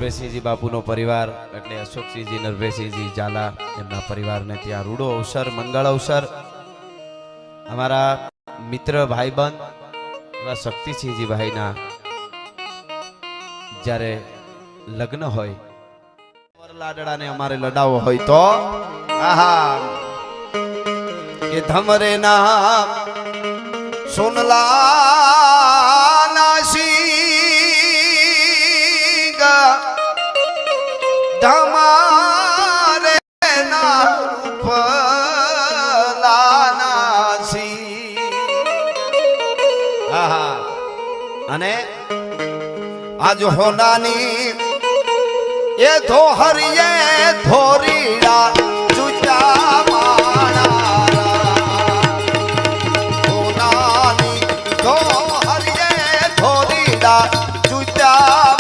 નરભેસિંહજી બાપુનો પરિવાર એટલે અશોકસિંહજી નરભેસિંહજી ઝાલા એમના પરિવારને ત્યાં રૂડો અવસર મંગળ અવસર અમારા મિત્ર ભાઈબંધ એવા શક્તિસિંહજી ભાઈના જ્યારે લગ્ન હોય લાડડાને અમારે લડાવો હોય તો આહા કે ધમરે ના સોનલા ધમારે ના ફલાનાસી આહા અને આજ હોનાની એ ધોહરીએ ધોરીડા જુજા માણા હોનાની ધોહરીએ ધોરીડા જુજા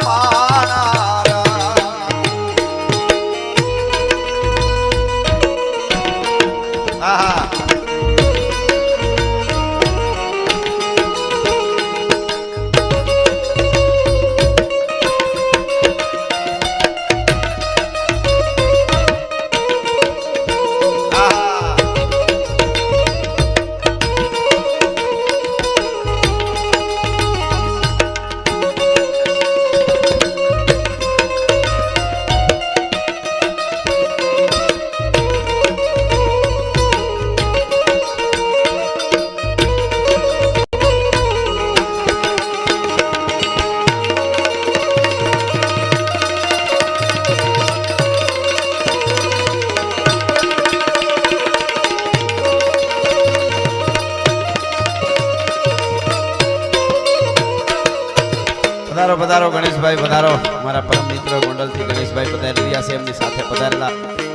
પધારો પધારો ગણેશભાઈ પધારો અમારા પરમ મિત્ર ગોંડલથી ગણેશભાઈ પધારી રહ્યા છે એમની સાથે પધારેલા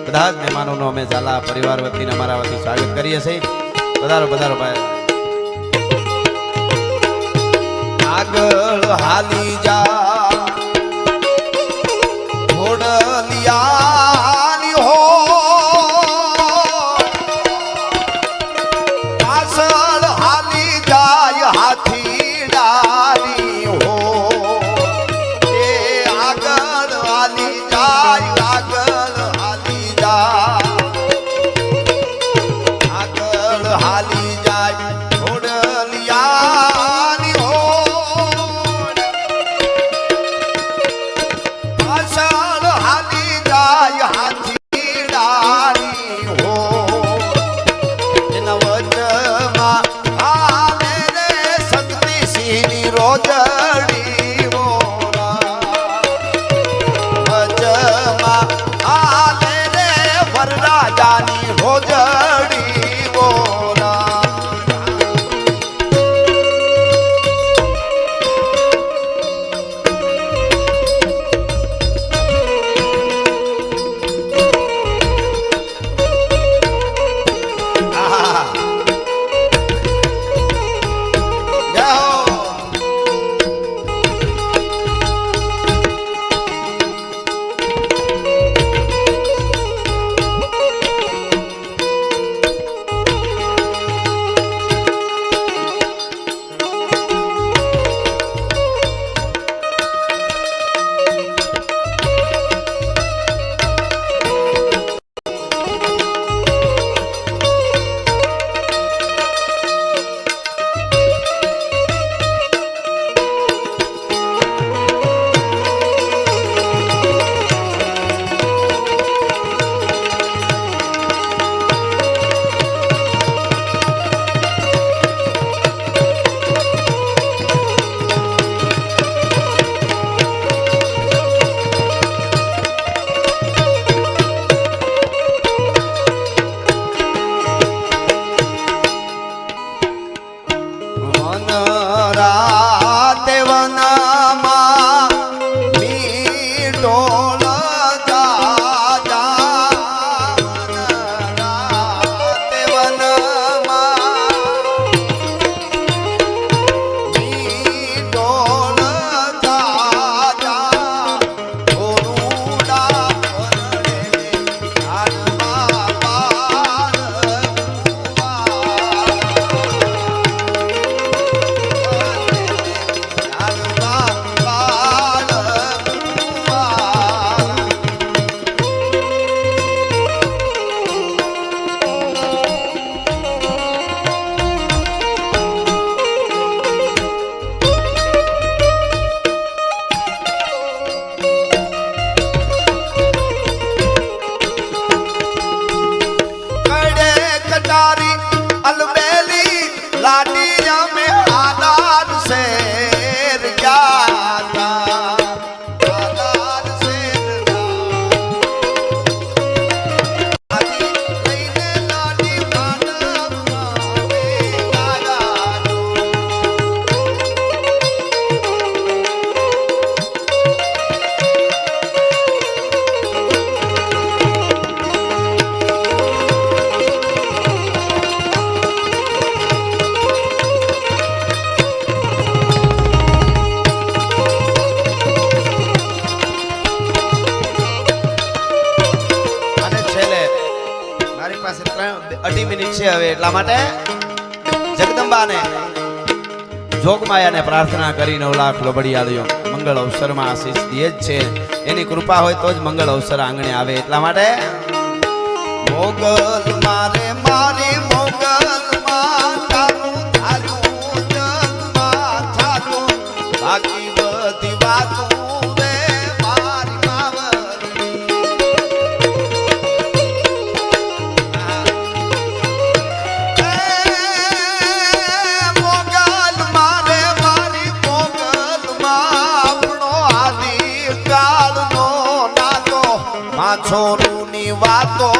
બધા જ મહેમાનોનો અમે ઝાલા પરિવાર વતીને અમારા વતી સ્વાગત કરીએ છીએ પધારો પધારો ભાઈ આગળ હાલી જા ઘોડલિયાની હો પાછળ હાલી જાય હાથી ડારી હો છે હવે એટલા માટે જગદંબાને જોગમાયાને પ્રાર્થના કરી 9 લાખ લોબડિયાળીઓ મંગળ અવસરમાં આશીષ દે જ છે. એની કૃપા હોય તો જ મંગળ અવસર આંગણે આવે એટલા માટે મોગલ મારે મારી મોગલ માં તારું ધારું જગમાં થારું બાકી બધી વાતો રે મારી માવરી મોગલ મારે મારી મોગલ માં આપણો આદિ કાળનો નાતો માછોરું ની વાતો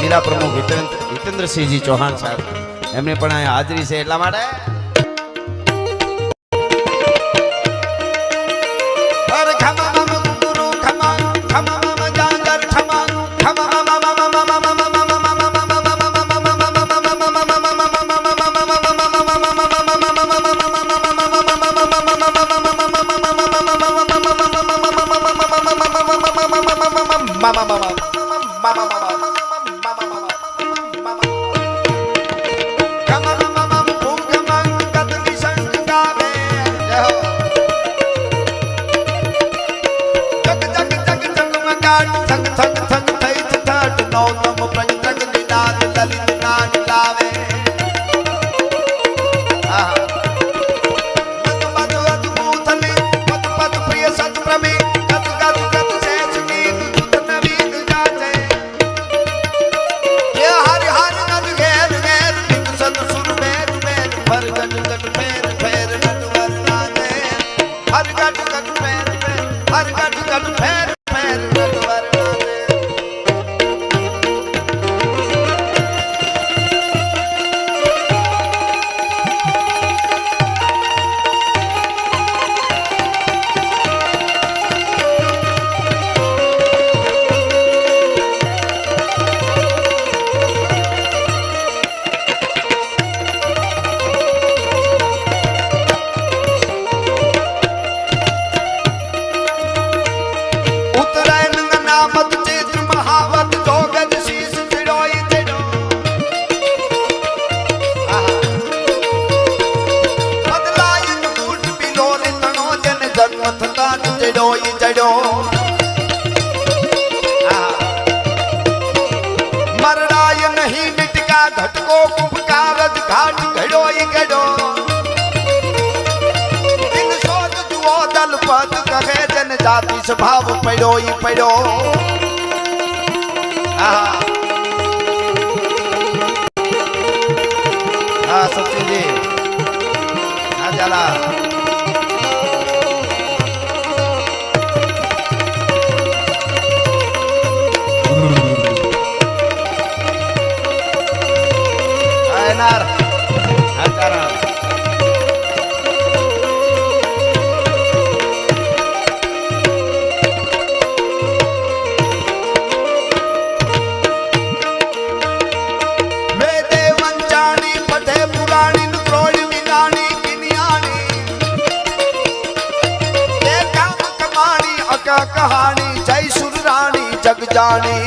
જિલ્લા પ્રમુખ હિતેન્દ્રસિંહજી ચૌહાણ સાહેબ એમને પણ અહીંયા હાજરી છે એટલા માટે मरणाय नहीं मिटका घटको कुपकारज घाट घड़ो गड़ो इन सोच जुओ दल पद कहे जन जाति स्वभाव पड़ो पड़ो सचिन जी हाँ जाला benar. Acara. Vede Vanchani, Pate Purani, Nukroli Vinani, Kinyani. Dekam Kamani, Aka Kahani, Jai Surani, Jagjani.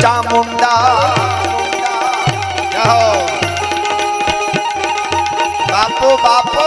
Chamunda बापो बापो